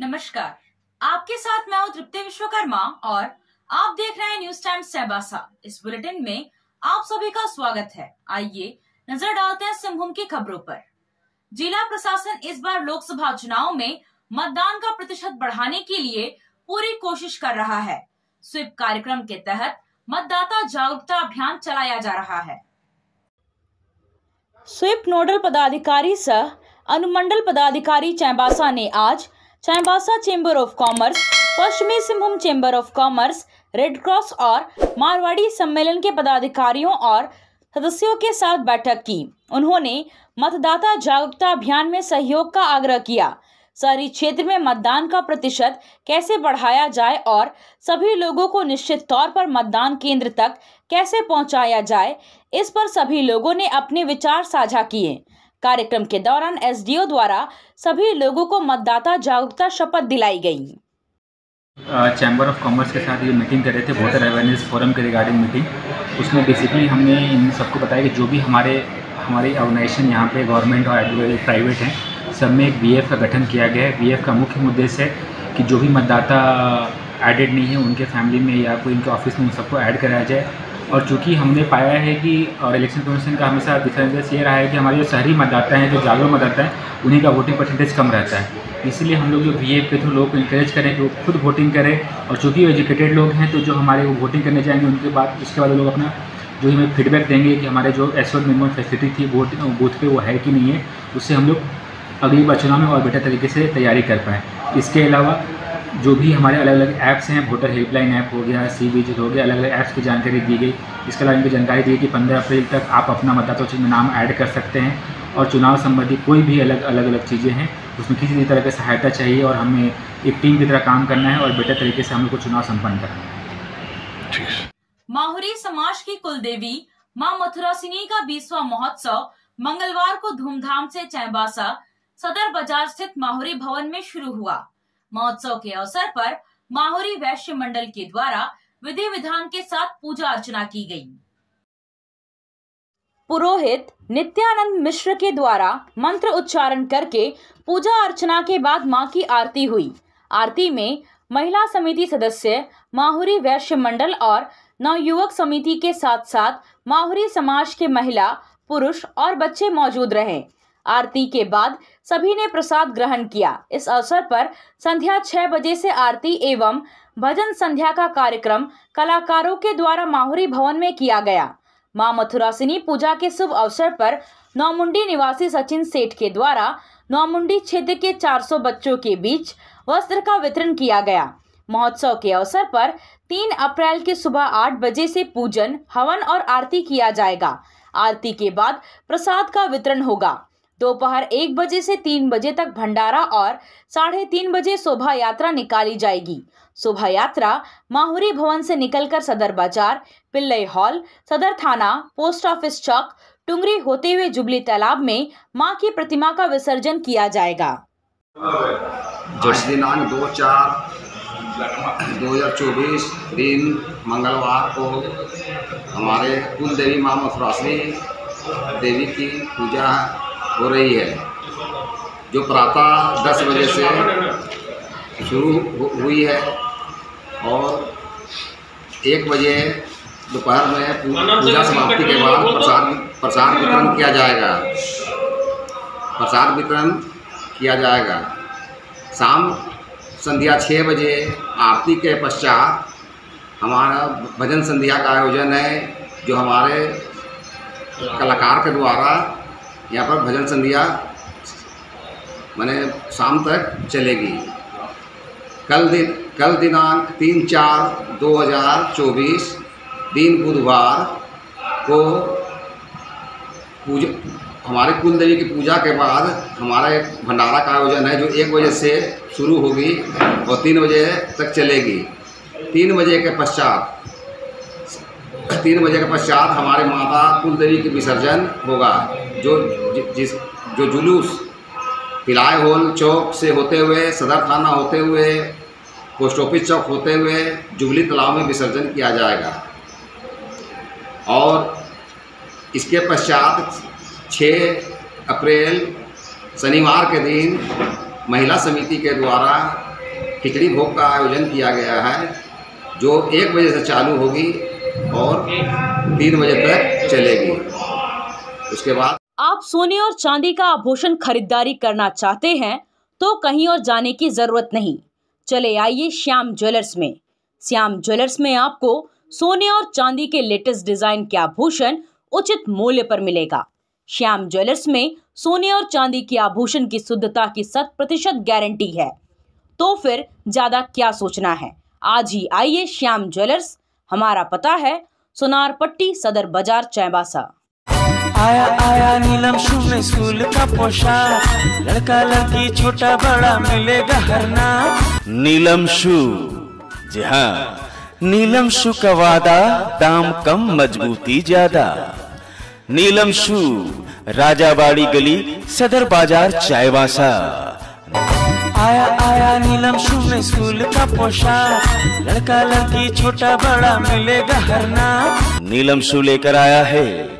नमस्कार, आपके साथ मैं हूँ तृप्ति विश्वकर्मा और आप देख रहे हैं न्यूज टाइम्स चाईबासा। इस बुलेटिन में आप सभी का स्वागत है। आइए नजर डालते हैं सिंहभूम की खबरों पर। जिला प्रशासन इस बार लोकसभा चुनाव में मतदान का प्रतिशत बढ़ाने के लिए पूरी कोशिश कर रहा है। स्वीप कार्यक्रम के तहत मतदाता जागरूकता अभियान चलाया जा रहा है। स्वीप नोडल पदाधिकारी सह अनुमंडल पदाधिकारी चाईबासा ने आज चाईबासा चेंबर ऑफ कॉमर्स, पश्चिमी Singhbhum chamber of commerce, red cross और मारवाड़ी सम्मेलन के पदाधिकारियों और सदस्यों के साथ बैठक की। उन्होंने मतदाता जागरूकता अभियान में सहयोग का आग्रह किया। शहरी क्षेत्र में मतदान का प्रतिशत कैसे बढ़ाया जाए और सभी लोगों को निश्चित तौर पर मतदान केंद्र तक कैसे पहुंचाया जाए, इस पर सभी लोगों ने अपने विचार साझा किए। कार्यक्रम के दौरान एसडीओ द्वारा सभी लोगों को मतदाता जागरूकता शपथ दिलाई गई। चैम्बर ऑफ कॉमर्स के साथ ये मीटिंग कर रहे थे, वोटर अवेयरनेस फोरम के रिगार्डिंग मीटिंग। उसमें बेसिकली हमने इन सबको बताया कि जो भी हमारी ऑर्गेनाइजेशन यहाँ पे गवर्नमेंट और प्राइवेट हैं, सब में एक बीएफ का गठन किया गया है। बीएफ का मुख्य उद्देश्य है कि जो भी मतदाता एडेड नहीं है उनके फैमिली में या कोई इनके ऑफिस में उन सबको ऐड कराया जाए। और चूँकि हमने पाया है कि और इलेक्शन कमीशन का हमेशा डिफरेंस ये रहा है कि हमारे जो शहरी मतदाता हैं, जो जागरूक मतदाता हैं, उन्हीं का वोटिंग परसेंटेज कम रहता है। इसलिए हम लोग जो बीएफ के थ्रू लोगों को इंकरेज करें कि वो खुद वोटिंग करें। और चूँकि एजुकेटेड लोग हैं तो जो हमारे वो वोटिंग करने जाएंगे उसके बाद वो लोग अपना जो हमें फीडबैक देंगे कि हमारे जो एसओ मिनिमम फैसिलिटी थी बूथ पे वो है कि नहीं है, उससे हम लोग अगली बार चुनाव में और बेटर तरीके से तैयारी कर पाएँ। इसके अलावा जो भी हमारे अलग अलग ऐप्स हैं, वोटर हेल्पलाइन ऐप हो गया, सी विजिट हो गया, अलग अलग ऐप्स की जानकारी दी गई। इसके अलावा इनकी जानकारी दी कि 15 अप्रैल तक आप अपना मतदाता सूची में नाम ऐड कर सकते हैं। और चुनाव संबंधी कोई भी अलग अलग चीज़ें हैं, उसमें किसी भी तरह की सहायता चाहिए और हमें एक टीम की तरह काम करना है और बेटर तरीके से हम लोग को चुनाव संपन्न करना है। माहुरी समाज की कुलदेवी मां मथुरासिनी का 20वां महोत्सव मंगलवार को धूमधाम से चाईबासा सदर बाजार स्थित माहुरी भवन में शुरू हुआ। महोत्सव के अवसर पर माहुरी वैश्य मंडल के द्वारा विधि विधान के साथ पूजा अर्चना की गई। पुरोहित नित्यानंद मिश्र के द्वारा मंत्र उच्चारण करके पूजा अर्चना के बाद मां की आरती हुई। आरती में महिला समिति सदस्य, माहुरी वैश्य मंडल और नवयुवक समिति के साथ साथ माहुरी समाज के महिला, पुरुष और बच्चे मौजूद रहे। आरती के बाद सभी ने प्रसाद ग्रहण किया। इस अवसर पर संध्या 6 बजे से आरती एवं भजन संध्या का कार्यक्रम कलाकारों के द्वारा माहुरी भवन में किया गया। मां मथुरासिनी पूजा के शुभ अवसर पर नौमुंडी निवासी सचिन सेठ के द्वारा नौमुंडी क्षेत्र के 400 बच्चों के बीच वस्त्र का वितरण किया गया। महोत्सव के अवसर पर 3 अप्रैल की सुबह 8 बजे से पूजन, हवन और आरती किया जाएगा। आरती के बाद प्रसाद का वितरण होगा। दोपहर 1 बजे से 3 बजे तक भंडारा और 3:30 बजे शोभा यात्रा निकाली जाएगी। शोभा यात्रा माहुरी भवन से निकलकर सदर बाजार, पिल्लई हॉल, सदर थाना, पोस्ट ऑफिस चौक, टुंगरी होते हुए जुबली तालाब में मां की प्रतिमा का विसर्जन किया जाएगा। दिनांक 2/4/2024 दिन मंगलवार को हमारे कुल देवी मां मथुरासिनी देवी की पूजा हो रही है, जो प्रातः 10 बजे से शुरू हुई है और 1 बजे दोपहर में पूजा समाप्ति के बाद प्रसाद वितरण किया जाएगा। शाम संध्या 6 बजे आरती के पश्चात हमारा भजन संध्या का आयोजन है, जो हमारे कलाकार के द्वारा यहाँ पर भजन संध्या शाम तक चलेगी। कल दिनांक 3/4/2024 दिन बुधवार को हमारे कुल देवी की पूजा के बाद हमारा एक भंडारा का आयोजन है, जो 1 बजे से शुरू होगी और 3 बजे तक चलेगी। 3 बजे के पश्चात हमारे माता कुल देवी की विसर्जन होगा, जो जुलूस पिलाय हॉल चौक से होते हुए, सदर थाना होते हुए, पोस्ट ऑफिस चौक होते हुए जुबली तालाब में विसर्जन किया जाएगा। और इसके पश्चात 6 अप्रैल शनिवार के दिन महिला समिति के द्वारा खिचड़ी भोग का आयोजन किया गया है, जो 1 बजे से चालू होगी और 3 बजे तक चलेगी। उसके बाद आप सोने और चांदी का आभूषण खरीदारी करना चाहते हैं तो कहीं और जाने की जरूरत नहीं। चले आइए श्याम ज्वेलर्स में। श्याम ज्वेलर्स में आपको सोने और चांदी के लेटेस्ट डिजाइन के आभूषण उचित मूल्य पर मिलेगा। श्याम ज्वेलर्स में सोने और चांदी के आभूषण की शुद्धता की 100% गारंटी है। तो फिर ज्यादा क्या सोचना है, आज ही आइए श्याम ज्वेलर्स। हमारा पता है सोनार पट्टी, सदर बाजार, चाईबासा। आया आया नीलम शू में स्कूल का पोशाक, लड़का लड़की छोटा बड़ा मिलेगा हर नाम। नीलम शू, जी हाँ, नीलम शू का वादा, दाम कम मजबूती ज्यादा। नीलम शू, राजाबाड़ी गली, सदर बाजार, चाईबासा। आया आया नीलम शू में स्कूल का पोशाक, लड़का लड़की छोटा बड़ा मिलेगा हर नाम। नीलम शू लेकर आया है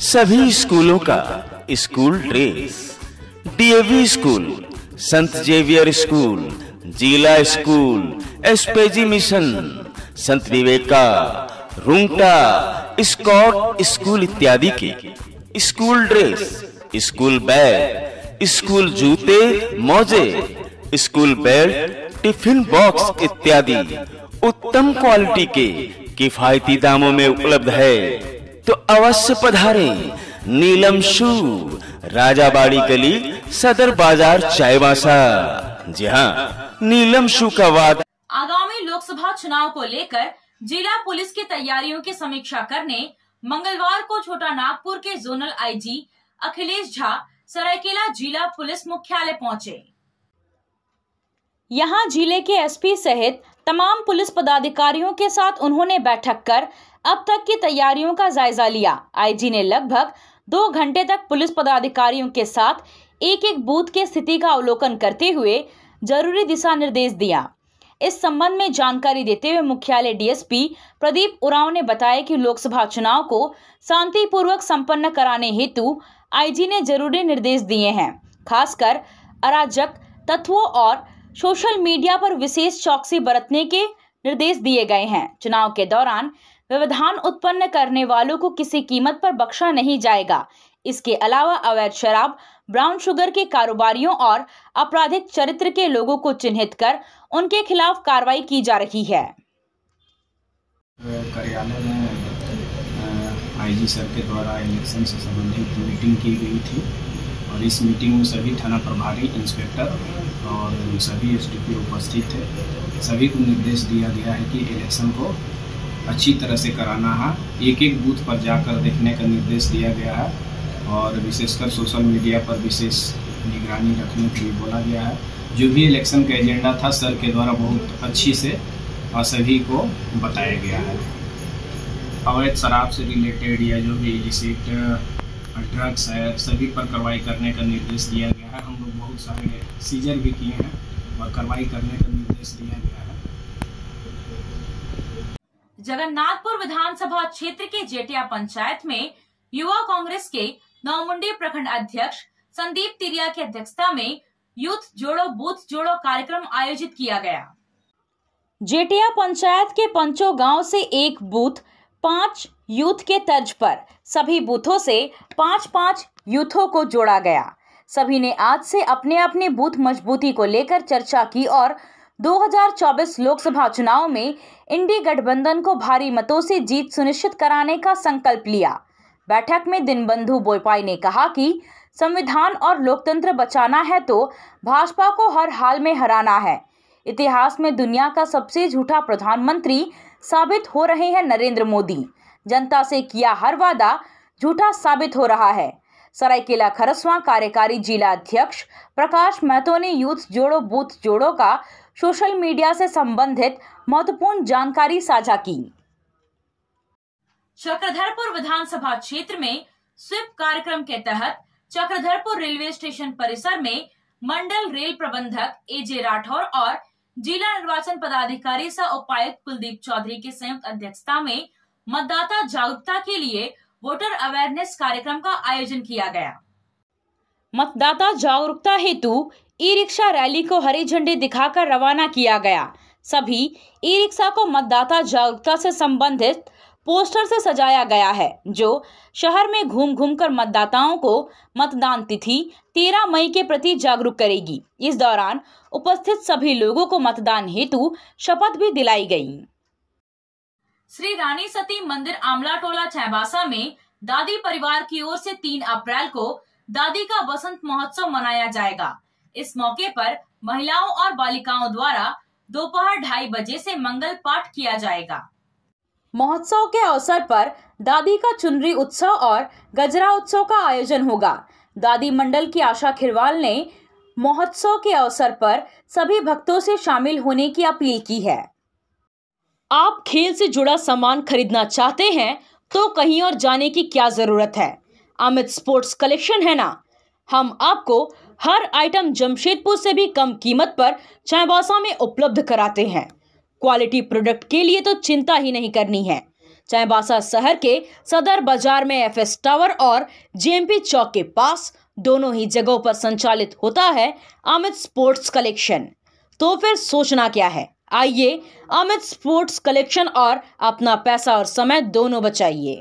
सभी स्कूलों का स्कूल ड्रेस। डीएवी स्कूल, संत जेवियर स्कूल, जिला स्कूल, एसपीजी मिशन, संत विवेका, रुंगटा, स्कॉट स्कूल इत्यादि के school dress, school bag, school जूते, मोजे, स्कूल बेल्ट, टिफिन बॉक्स इत्यादि उत्तम क्वालिटी के किफायती दामों में उपलब्ध है। तो अवश्य पधारें। नीलम शू, राजाबाड़ी गली, सदर बाजार, चाईबासा। जी हाँ, नीलम शू का वादा। आगामी लोकसभा चुनाव को लेकर जिला पुलिस की तैयारियों की समीक्षा करने मंगलवार को छोटा नागपुर के जोनल आईजी अखिलेश झा सरायकेला जिला पुलिस मुख्यालय पहुंचे। यहां जिले के एसपी सहित तमाम पुलिस पदाधिकारियों के साथ उन्होंने बैठक कर अब तक की तैयारियों का जायजा लिया। आईजी ने लगभग 2 घंटे तक पुलिस पदाधिकारियों के साथ एक एक बूथ के स्थिति का अवलोकन करते हुए जरूरी दिशा निर्देश दिया। इस संबंध में जानकारी देते हुए मुख्यालय डीएसपी प्रदीप उरांव ने बताया कि लोकसभा चुनाव को शांतिपूर्वक संपन्न कराने हेतु आईजी ने जरूरी निर्देश दिए हैं। खासकर अराजक तत्वों और सोशल मीडिया पर विशेष चौकसी बरतने के निर्देश दिए गए हैं। चुनाव के दौरान व्यवधान उत्पन्न करने वालों को किसी कीमत पर बख्शा नहीं जाएगा। इसके अलावा अवैध शराब, ब्राउन शुगर के कारोबारियों और आपराधिक चरित्र के लोगों को चिन्हित कर उनके खिलाफ कार्रवाई की जा रही है। कार्यालय में आईजी सर के द्वारा इलेक्शन से संबंधित मीटिंग की गई थी और इस मीटिंग में सभी थाना प्रभारी, इंस्पेक्टर और सभी एसडीपी उपस्थित थे। सभी को निर्देश दिया गया है कि इलेक्शन को अच्छी तरह से कराना है। एक एक बूथ पर जाकर देखने का निर्देश दिया गया है और विशेषकर सोशल मीडिया पर विशेष निगरानी रखने के लिए बोला गया है। जो भी इलेक्शन का एजेंडा था सर के द्वारा बहुत अच्छी से और सभी को बताया गया है। अवैध शराब से रिलेटेड या जो भी इलिसिट ड्रग्स है सभी पर कार्रवाई करने का निर्देश दिया गया है। हम लोग बहुत सारे सीजर भी किए हैं और कार्रवाई करने का निर्देश दिया गया है। जगन्नाथपुर विधानसभा क्षेत्र के जेटिया पंचायत में युवा कांग्रेस के नौमुंडी प्रखंड अध्यक्ष संदीप तिरिया की अध्यक्षता में यूथ जोड़ो बूथ जोड़ो कार्यक्रम आयोजित किया गया। जेटिया पंचायत के पंचों गांव से एक बूथ 5 यूथ के तर्ज पर सभी बूथों से 5-5 यूथों को जोड़ा गया। सभी ने आज से अपने अपने बूथ मजबूती को लेकर चर्चा की और 2024 लोकसभा चुनाव में इंडी गठबंधन को भारी मतों से जीत सुनिश्चित कराने का संकल्प लिया। बैठक में दिनबंधु बोयपाई ने कहा कि संविधान और लोकतंत्र बचाना है तो भाजपा को हर हाल में हराना है। इतिहास में दुनिया का सबसे झूठा प्रधानमंत्री साबित हो रहे हैं नरेंद्र मोदी। जनता से किया हर वादा झूठा साबित हो रहा है। सरायकेला खरसवां कार्यकारी जिला अध्यक्ष प्रकाश महतो ने यूथ जोड़ो बूथ जोड़ो का सोशल मीडिया से संबंधित महत्वपूर्ण जानकारी साझा की। चक्रधरपुर विधानसभा क्षेत्र में स्वीप कार्यक्रम के तहत चक्रधरपुर रेलवे स्टेशन परिसर में मंडल रेल प्रबंधक एजे राठौर और जिला निर्वाचन पदाधिकारी सह उपायुक्त कुलदीप चौधरी की संयुक्त अध्यक्षता में मतदाता जागरूकता के लिए वोटर अवेयरनेस कार्यक्रम का आयोजन किया गया। मतदाता जागरूकता हेतु ई रिक्शा रैली को हरी झंडी दिखाकर रवाना किया गया। सभी ई रिक्शा को मतदाता जागरूकता से संबंधित पोस्टर से सजाया गया है, जो शहर में घूम घूम कर मतदाताओं को मतदान तिथि 13 मई के प्रति जागरूक करेगी। इस दौरान उपस्थित सभी लोगों को मतदान हेतु शपथ भी दिलाई गई। श्री रानी सती मंदिर आमला टोला चाईबासा में दादी परिवार की ओर से 3 अप्रैल को दादी का बसंत महोत्सव मनाया जाएगा। इस मौके पर महिलाओं और बालिकाओं द्वारा दोपहर 2:30 बजे से मंगल पाठ किया जाएगा। महोत्सव के अवसर पर दादी का चुनरी उत्सव और गजरा उत्सव का आयोजन होगा। दादी मंडल की आशा खिरवाल ने महोत्सव के अवसर पर सभी भक्तों से शामिल होने की अपील की है। आप खेल से जुड़ा सामान खरीदना चाहते हैं तो कहीं और जाने की क्या जरूरत है, अमित स्पोर्ट्स कलेक्शन है ना। हम आपको हर आइटम जमशेदपुर से भी कम कीमत पर चाईबासा में उपलब्ध कराते हैं। क्वालिटी प्रोडक्ट के लिए तो चिंता ही नहीं करनी है। चाईबासा शहर के सदर बाजार में एफएस टावर और जेएमपी चौक के पास दोनों ही जगहों पर संचालित होता है अमित स्पोर्ट्स कलेक्शन। तो फिर सोचना क्या है, आइए अमित स्पोर्ट्स कलेक्शन और अपना पैसा और समय दोनों बचाइए।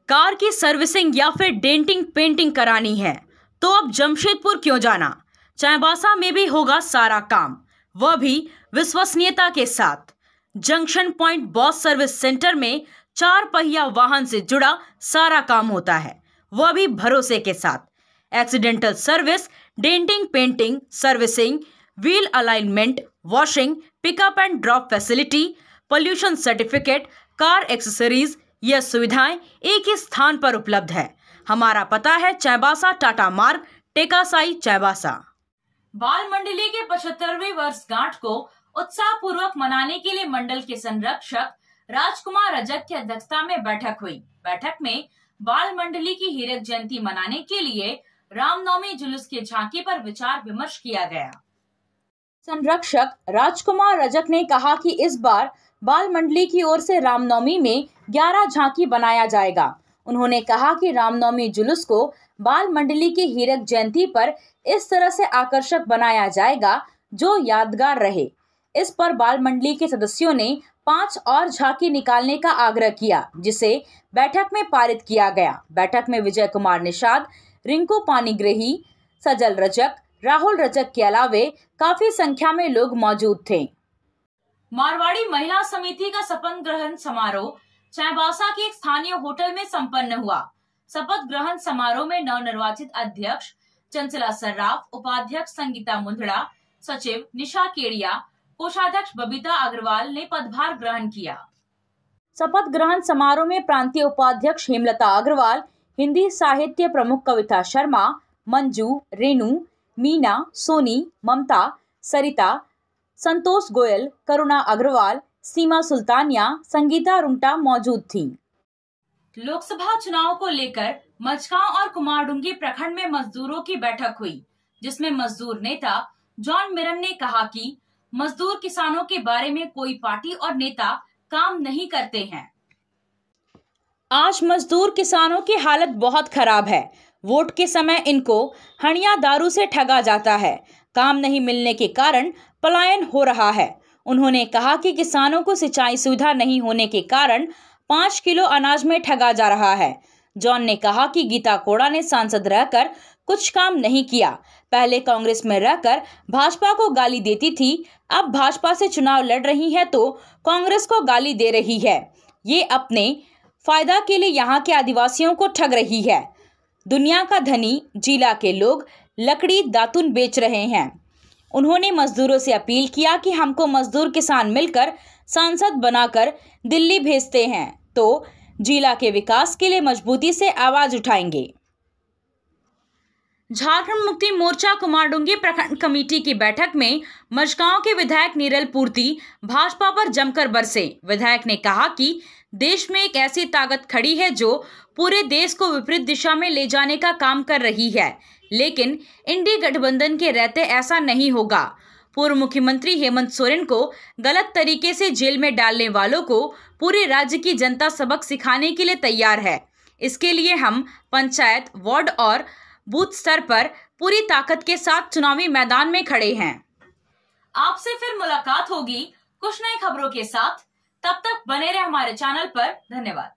कार की सर्विसिंग या फिर डेंटिंग पेंटिंग करानी है तो अब जमशेदपुर क्यों जाना, चाईबासा में भी होगा सारा काम, वह भी विश्वसनीयता के साथ। Junction point boss service centre में 4 पहिया वाहन से जुड़ा सारा काम होता है, वह भी भरोसे के साथ। Accidental service, denting painting, servicing, wheel alignment, washing, pickup and drop facility, pollution certificate, car accessories, यह सुविधाएं एक ही स्थान पर उपलब्ध है। हमारा पता है चाईबासा टाटा मार्ग, टेकासाई, चाईबासा। बाल मंडली के 75वें वर्षगांठ को उत्साह पूर्वक मनाने के लिए मंडल के संरक्षक राजकुमार रजक की अध्यक्षता में बैठक हुई। बैठक में बाल मंडली की हीरक जयंती मनाने के लिए रामनवमी जुलूस की झांकी पर विचार विमर्श किया गया। संरक्षक राजकुमार रजक ने कहा कि इस बार बाल मंडली की ओर से रामनवमी में 11 झांकी बनाया जाएगा। उन्होंने कहा कि रामनवमी जुलूस को बाल मंडली की हीरक जयंती पर इस तरह से आकर्षक बनाया जाएगा जो यादगार रहे। इस पर बाल मंडली के सदस्यों ने 5 और झांकी निकालने का आग्रह किया, जिसे बैठक में पारित किया गया। बैठक में विजय कुमार निषाद, रिंकू पानीग्रही, सजल रजक, राहुल रजक के अलावे काफी संख्या में लोग मौजूद थे। मारवाड़ी महिला समिति का शपथ ग्रहण समारोह चाईबासा के एक स्थानीय होटल में संपन्न हुआ। शपथ ग्रहण समारोह में नवनिर्वाचित अध्यक्ष चंचला सर्राफ, उपाध्यक्ष संगीता मुंदड़ा, सचिव निशा केड़िया, कोषाध्यक्ष बबीता अग्रवाल ने पदभार ग्रहण किया। शपथ ग्रहण समारोह में प्रांतीय उपाध्यक्ष हेमलता अग्रवाल, हिंदी साहित्य प्रमुख कविता शर्मा, मंजू, रेणु, मीना, सोनी, ममता, सरिता, संतोष गोयल, करुणा अग्रवाल, सीमा सुल्तानिया, संगीता रुंगटा मौजूद थी। लोकसभा चुनाव को लेकर मझगांव और कुमारडुंगी प्रखंड में मजदूरों की बैठक हुई, जिसमें मजदूर नेता जॉन मिरन ने कहा कि मजदूर किसानों के बारे में कोई पार्टी और नेता काम नहीं करते हैं। आज मजदूर किसानों की हालत बहुत खराब है। वोट के समय इनको हणिया दारू से ठगा जाता है। काम नहीं मिलने के कारण पलायन हो रहा है। उन्होंने कहा कि किसानों को सिंचाई सुविधा नहीं होने के कारण 5 किलो अनाज में ठगा जा रहा है। जॉन ने कहा कि गीता कोड़ा ने सांसद रहकर कुछ काम नहीं किया। पहले कांग्रेस में रहकर भाजपा को गाली देती थी, अब भाजपा से चुनाव लड़ रही है तो कांग्रेस को गाली दे रही है। ये अपने फायदा के लिए यहाँ के आदिवासियों को ठग रही है। दुनिया का धनी जिला के लोग लकड़ी दातुन बेच रहे हैं। उन्होंने मजदूरों से अपील किया कि हमको मजदूर किसान मिलकर सांसद बनाकर दिल्ली भेजते हैं तो जिला के विकास के लिए मजबूती से आवाज उठाएंगे। झारखंड मुक्ति मोर्चा कुमारडुंगी प्रखंड कमेटी की बैठक में मझगांव के विधायक नीरल पूर्ति भाजपा पर जमकर बरसे। विधायक ने कहा कि देश में एक ऐसी ताकत खड़ी है जो पूरे देश को विपरीत दिशा में ले जाने का काम कर रही है, लेकिन इंडी गठबंधन के रहते ऐसा नहीं होगा। पूर्व मुख्यमंत्री हेमंत सोरेन को गलत तरीके से जेल में डालने वालों को पूरे राज्य की जनता सबक सिखाने के लिए तैयार है। इसके लिए हम पंचायत, वार्ड और बूथ स्तर पर पूरी ताकत के साथ चुनावी मैदान में खड़े हैं। आपसे फिर मुलाकात होगी कुछ नई खबरों के साथ। तब तक बने रहे हमारे चैनल पर। धन्यवाद।